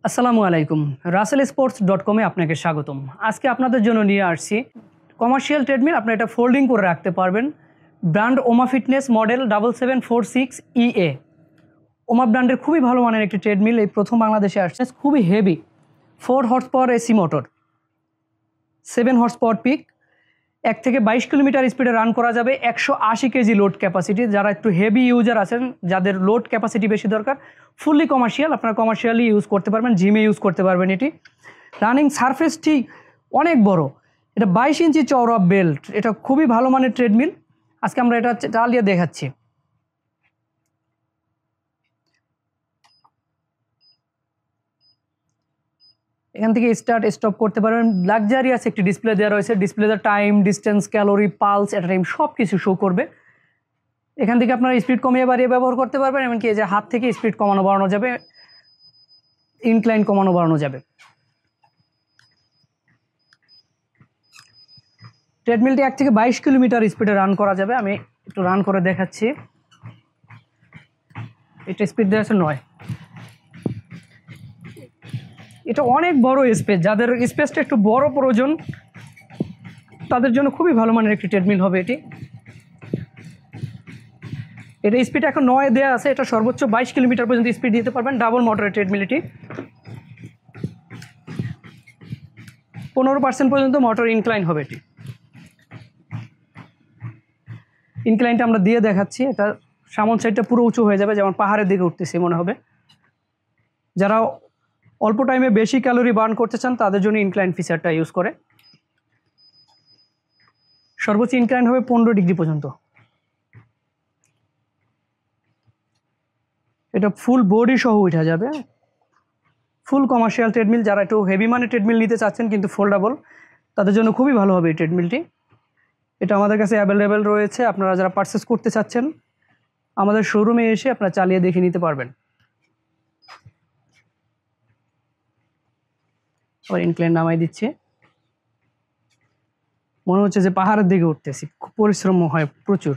আসসালামু আলাইকুম। russellsports.com এ আপনাকে স্বাগতম। আজকে আপনাদের জন্য নিয়ে আসছি কমার্শিয়াল ট্রেডমিল। আপনারা এটা ফোল্ডিং করে রাখতে পারবেন। ব্র্যান্ড ওমা ফিটনেস মডেল 7746EA। ওমা ব্র্যান্ডের খুবই ভালো মানের একটি ট্রেডমিল, এই প্রথম বাংলাদেশে আসছে। খুবই heavy, 4 horse power AC motor, 7 horse power peak, 1 থেকে 22 কিলোমিটার স্পিডে রান করা যাবে। 180 কেজি লোড ক্যাপাসিটি। যারা একটু হেভি ইউজার আছেন, যাদের লোড ক্যাপাসিটি বেশি দরকার, ফুললি কমার্শিয়াল, আপনারা কমার্শিয়ালি ইউজ করতে পারবেন, জিমে ইউজ করতে পারবেন। এটি রানিং সারফেসটি অনেক বড়, এটা 22 ইঞ্চি চওড়া বেল্ট। এটা খুবই ভালো মানের ট্রেডমিল। আজকে আমরা এটা চালিয়ে দেখাচ্ছি। এখান থেকে স্টার্ট স্টপ করতে পারবেন। লাক্সারিয়াস একটি ডিসপ্লে দেওয়া রয়েছে। ডিসপ্লেতে টাইম, ডিস্টেন্স, ক্যালোরি, পালস, এটা টাইম সব কিছু শো করবে। এখান থেকে আপনারা স্পিড কমিয়ে বাড়িয়ে ব্যবহার করতে পারবেন। এমনকি এই যে হাত থেকে স্পিড কমানো বাড়ানো যাবে, ইনক্লাইন কমানো বাড়ানো যাবে। ট্রেডমিলটি 1 থেকে 22 কিলোমিটার স্পিডে রান করা যাবে। আমি একটু রান করে দেখাচ্ছি। এটা স্পিড দেওয়া আছে 9। এটা অনেক বড় স্পেস, যাদের স্পেসটা একটু বড় প্রয়োজন তাদের জন্য খুবই ভালো মানের একটি ট্রেডমিল হবে এটি। এটা স্পিড এখন 9 দেওয়া আছে। এটা সর্বোচ্চ 22 কিলোমিটার পর্যন্ত স্পিড দিতে পারবেন। ডাবল মোটরের ট্রেডমিল এটি। 15% পর্যন্ত মোটর ইনক্লাইন হবে এটি। ইনক্লাইনটা আমরা দিয়ে দেখাচ্ছি। এটা সামন সাইডটা পুরো উঁচু হয়ে যাবে, যেমন পাহাড়ের দিকে উঠতেছে মনে হবে। যারা অল্প টাইমে বেশি ক্যালোরি বার্ন করতে চান তাদের জন্য ইনক্লাইন ফিচারটা ইউজ করে। সর্বোচ্চ ইনক্লাইন হবে 15 ডিগ্রি পর্যন্ত। এটা ফুল বডি সহ উঠা যাবে। ফুল কমার্শিয়াল ট্রেডমিল। যারা একটু হেভি মানের ট্রেডমিল নিতে চাচ্ছেন কিন্তু ফোল্ডেবল, তাদের জন্য খুবই ভালো হবে এই ট্রেডমিলটি। এটা আমাদের কাছে অ্যাভেলেবেল রয়েছে। আপনারা যারা পারচেস করতে চাচ্ছেন আমাদের শোরুমে এসে আপনারা চালিয়ে দেখে নিতে পারবেন। আবার ইনক্লাইন নামাই দিচ্ছে। মনে হচ্ছে যে পাহাড়ের দিকে উঠতেছি। খুব পরিশ্রম হয় প্রচুর।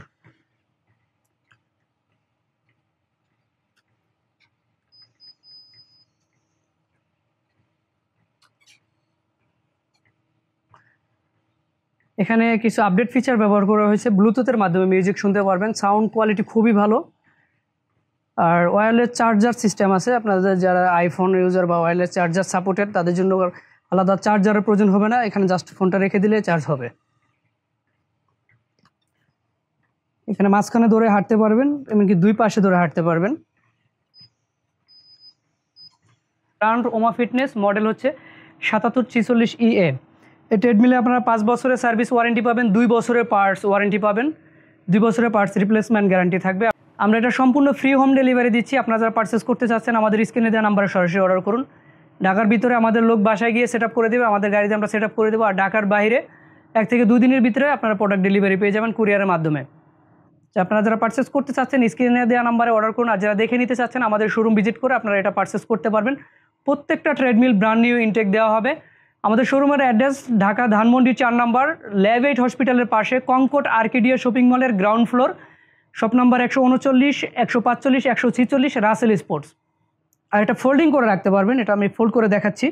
এখানে কিছু আপডেট ফিচার ব্যবহার করা হয়েছে। ব্লুটুথের মাধ্যমে মিউজিক শুনতে পারবেন। সাউন্ড কোয়ালিটি খুবই ভালো। আর ওয়্যারলেস চার্জার সিস্টেম আছে। আপনাদের যারা আইফোন ইউজার বা ওয়্যারলেস চার্জার সাপোর্টেড তাদের জন্য আলাদা চার্জারের প্রয়োজন হবে না। এখানে জাস্ট ফোনটা রেখে দিলে চার্জ হবে। এখানে মাঝখানে ধরে হাঁটতে পারবেন, এমনকি দুই পাশে ধরে হাঁটতে পারবেন। ব্র্যান্ড ওমা ফিটনেস মডেল হচ্ছে 7746EA। এই ট্রেডমিলে আপনারা 5 বছরের সার্ভিস ওয়ারেন্টি পাবেন, 2 বছরের পার্টস ওয়ারেন্টি পাবেন, 2 বছরের পার্টস রিপ্লেসমেন্ট গ্যারান্টি থাকবে। আমরা এটা সম্পূর্ণ ফ্রি হোম ডেলিভারি দিচ্ছি। আপনারা যারা পারচেস করতে চাচ্ছেন আমাদের স্ক্রিনে দেওয়া নাম্বারে সরাসরি অর্ডার করুন। ঢাকার ভিতরে আমাদের লোক বাসায় গিয়ে সেট আপ করে দেবে, আমাদের গাড়িতে আমরা সেট আপ করে দেবো। আর ঢাকার বাইরে 1 থেকে 2 দিনের ভিতরে আপনারা প্রোডাক্ট ডেলিভারি পেয়ে যাবেন কুরিয়ারের মাধ্যমে। আপনারা যারা পারচেস করতে চাচ্ছেন স্ক্রিনে দেওয়া নাম্বারে অর্ডার করুন। আর যারা দেখে নিতে চাচ্ছেন আমাদের শোরুম ভিজিট করে আপনারা এটা পারচেস করতে পারবেন। প্রত্যেকটা ট্রেডমিল ব্র্যান্ড নিউ ইনটেক দেওয়া হবে। আমাদের শোরুমের address Dhaka Dhanmondi 4 number lab 8 হসপিটালের পাশে, কনকর্ড আর্কেডিয়া শপিং মলের ground floor, shop number 139, 145, 146, Russell sports. আর এটা ফোল্ডিং করে রাখতে পারবেন। এটা আমি ফোল্ড করে দেখাচ্ছি।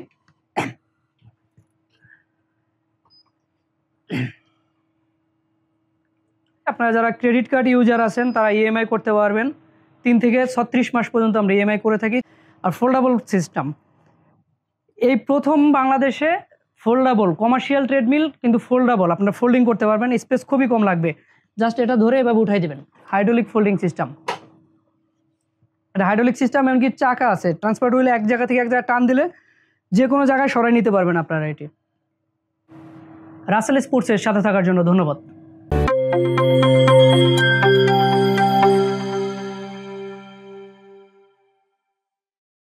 আপনারা যারা ক্রেডিট কার্ড ইউজার আছেন তারা ইএমআই করতে পারবেন। 3 থেকে 36 মাস পর্যন্ত আমরা ইএমআই করে থাকি। আর ফোল্ডেবল সিস্টেম, এই প্রথম বাংলাদেশে ফোল্ডেবল কমার্শিয়াল ট্রেডমিল, কিন্তু ফোল্ডেবল, আপনারা ফোল্ডিং করতে পারবেন। স্পেস খুবই কম লাগবে। জাস্ট এটা ধরে এভাবে উঠাই দেবেন। Hydraulic folding system. এটা হাইড্রোলিক সিস্টেম, এমনকি চাকা আছে। ট্রান্সফার হুইলে এক জায়গা থেকে এক জায়গায় টান দিলে যে কোনো জায়গায় সরাই নিতে পারবেন আপনারা এটি। রাসেল স্পোর্টসের সাথে থাকার জন্য ধন্যবাদ।